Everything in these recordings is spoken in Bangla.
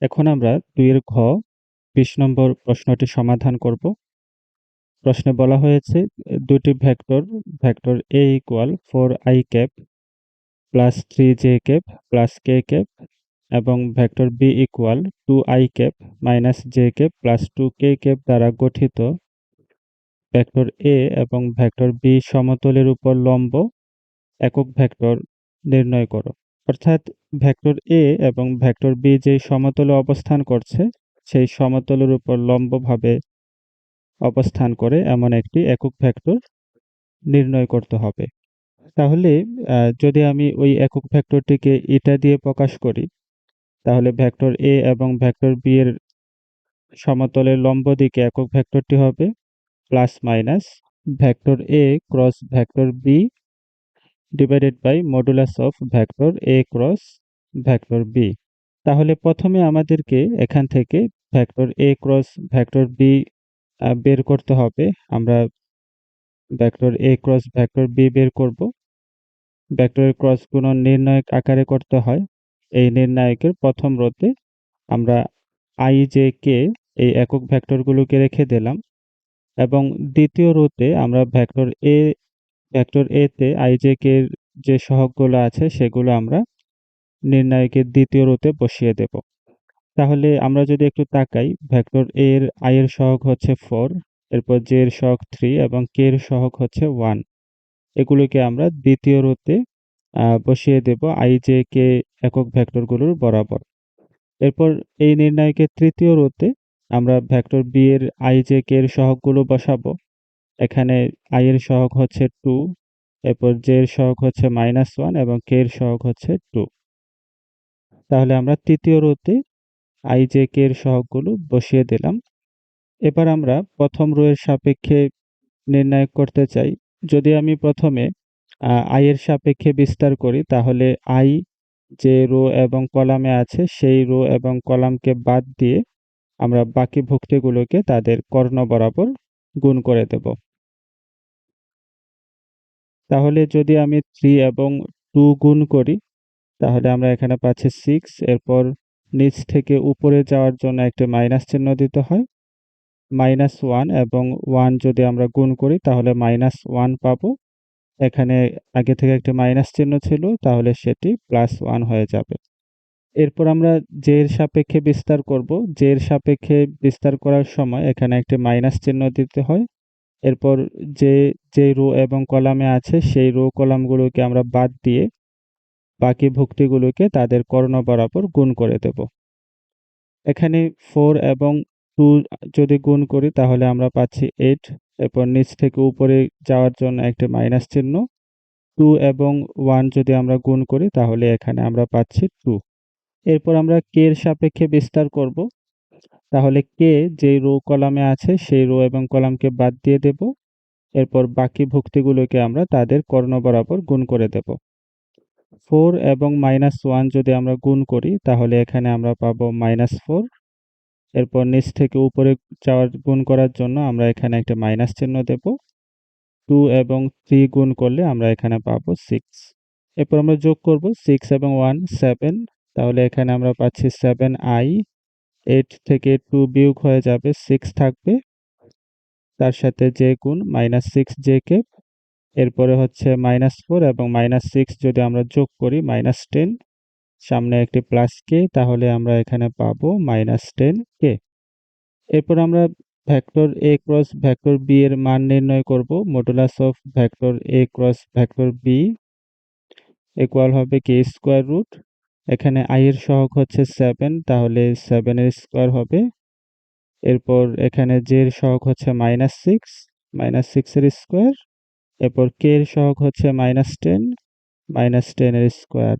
এখন আমরা ২ এর ঘ ২০ নম্বর প্রশ্নটি সমাধান করব। প্রশ্নে বলা হয়েছে দুটি vector a equal 4i cap plus 3j cap plus k cap এবং vector b equal 2i cap minus j cap plus 2k cap দ্বারা গঠিত ভেক্টর a এবং ভেক্টর b সমতলের উপর লম্ব একক ভেক্টর নির্ণয় করো। অর্থাৎ ভেক্টর a এবং ভেক্টর b যেই সমতলে অবস্থান করছে সেই সমতলের উপর লম্বভাবে অবস্থান করে এমন একটি একক ভেক্টর নির্ণয় করতে হবে। তাহলে যদি আমি ওই একক ভেক্টরটিকে ইটা দিয়ে প্রকাশ করি, তাহলে ভেক্টর a এবং ভেক্টর b এর সমতলের লম্ব দিকে একক ভেক্টরটি হবে plus minus vector a cross vector b divided by modulus of vector a cross vector b। তাহলে প্রথমে আমাদেরকে এখান থেকে vector a cross vector b বের করতে হবে। আমরা vector a cross vector b বের করব। ভেক্টরের ক্রস গুণন নির্ণায়ক আকারে করতে হয়। এই নির্ণায়কের প্রথম রোতে আমরা i j k এই একক ভেক্টরগুলোকে রেখে দিলাম এবং দ্বিতীয় রোতে আমরা ভেক্টর a তে i j k এর যে সহগগুলো আছে সেগুলো আমরা নির্ণায়কের দ্বিতীয় রোতে বসিয়ে দেব। তাহলে আমরা যদি একটু তাকাই, ভেক্টর a এর i এর সহগ হচ্ছে 4, এরপর j এর সহগ 3 এবং k এর সহগ হচ্ছে 1। এগুলোকে আমরা দ্বিতীয় রোতে বসিয়ে দেব i j k একক ভেক্টরগুলোর বরাবর। এরপর এই নির্ণায়কের তৃতীয় রোতে আমরা ভেক্টর b এর i j k এর সহগগুলো বসাবো। এখানে i এর সহগ হচ্ছে 2, এরপর j এর সহগ হচ্ছে -1 এবং k এর সহগ হচ্ছে 2। তাহলে আমরা তৃতীয় রোতে i j k এর সহগগুলো বসিয়ে দিলাম। এবার আমরা প্রথম রো এর সাপেক্ষে নির্ণয় করতে চাই। যদি আমি প্রথমে i এর সাপেক্ষে বিস্তার করি, তাহলে i যে রো এবং কলামে আছে সেই রো এবং কলামকে বাদ দিয়ে আমরা বাকি ভুক্তিগুলোকে তাদের কর্ণ বরাবর গুণ করে দেব। তাহলে যদি আমি 3 এবং 2 গুণ করি, তাহলে আমরা এখানে পাচ্ছি 6। এরপর নিচ থেকে উপরে যাওয়ার জন্য একটা মাইনাস চিহ্ন দিতে হয়। -1 এবং 1 যদি আমরা গুণ করি তাহলে -1 পাবো। এখানে আগে থেকে একটা মাইনাস চিহ্ন ছিল, তাহলে সেটি +1 হয়ে যাবে। এরপর আমরা j এর সাপেক্ষে বিস্তার করব। j এর সাপেক্ষে বিস্তার করার সময় এখানে একটি মাইনাস চিহ্ন দিতে হয়। এরপর যে রো এবং কলামে আছে সেই রো কলামগুলোকে আমরা বাদ দিয়ে বাকি ভুক্তিগুলোকে তাদের কর্ণ বরাবর গুণ করে দেব। এখানে 4 এবং 2 যদি গুণ করি তাহলে আমরা পাচ্ছি 8। এরপর নিচ থেকে উপরে যাওয়ার জন্য একটি মাইনাস চিহ্ন। 2 এবং 1 যদি আমরা গুণ করি তাহলে এখানে আমরা পাচ্ছি 2। এরপর আমরা k এর সাপেক্ষে বিস্তার করব। তাহলে k যেই রো কলামে আছে সেই রো এবং কলামকে বাদ দিয়ে দেব। এরপর বাকি ভুক্তিগুলোকে আমরা তাদের কর্ণ বরাবর গুণ করে দেব। 4 এবং -1 যদি আমরা গুণ করি তাহলে এখানে আমরা পাবো -4। এরপর নিচ থেকে উপরে গুণ করার জন্য আমরা এখানে একটা মাইনাস চিহ্ন দেব। 2 এবং 3 গুণ করলে আমরা এখানে পাবো 6। এরপর আমরা যোগ করব 6 এবং 1 7। তাহলে এখানে আমরা পাচ্ছি 7i। 8 থেকে 2 বিয়োগ হয়ে যাবে, 6 থাকবে। তার সাথে j গুণ -6j কে। এরপরে হচ্ছে -4 এবং -6 যদি আমরা যোগ করি -10, সামনে একটি প্লাস k, তাহলে আমরা এখানে পাবো -10k। এরপর আমরা vector a cross vector b এর মান নির্ণয় করব। Modulus of vector a cross vector b equal হবে k স্কয়ার রুট। এখানে i এর সহগ হচ্ছে 7, তাহলে 7 এর স্কয়ার হবে। এরপর এখানে j এর সহগ হচ্ছে -6, -6 এর স্কয়ার। এরপর k এর সহগ হচ্ছে -10, -10 এর স্কয়ার।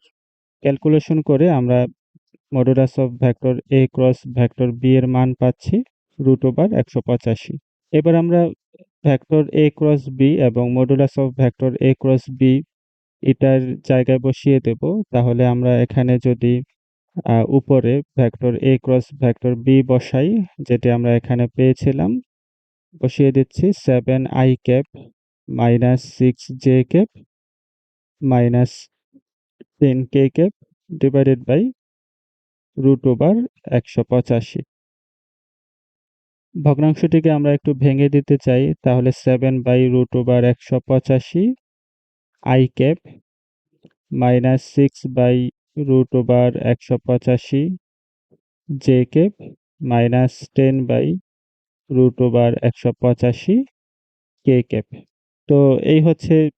ক্যালকুলেশন করে আমরা modulus of vector a cross vector b এর মান পাচ্ছি √185। এবার আমরা ভেক্টর a ক্রস b এবং modulus of vector a cross b এটার জায়গায় বসিয়ে দেব। তাহলে আমরা এখানে যদি উপরে vector a cross vector b বসাই, যেটি আমরা এখানে পেয়েছিলাম, বসিয়ে দিচ্ছি 7i cap -6j cap -10k cap divided by √185। ভগ্নাংশটিকে আমরা একটু ভেঙে দিতে চাই, তাহলে 7/√185 i cap minus 6/√185 j cap minus 10/√185 k cap. তো এই হচ্ছে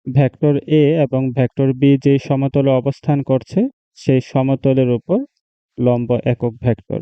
ভেক্টর A এবং ভেক্টর B যে সমতলে অবস্থান করছে সেই সমতলের উপর লম্ব একক ভেক্টর।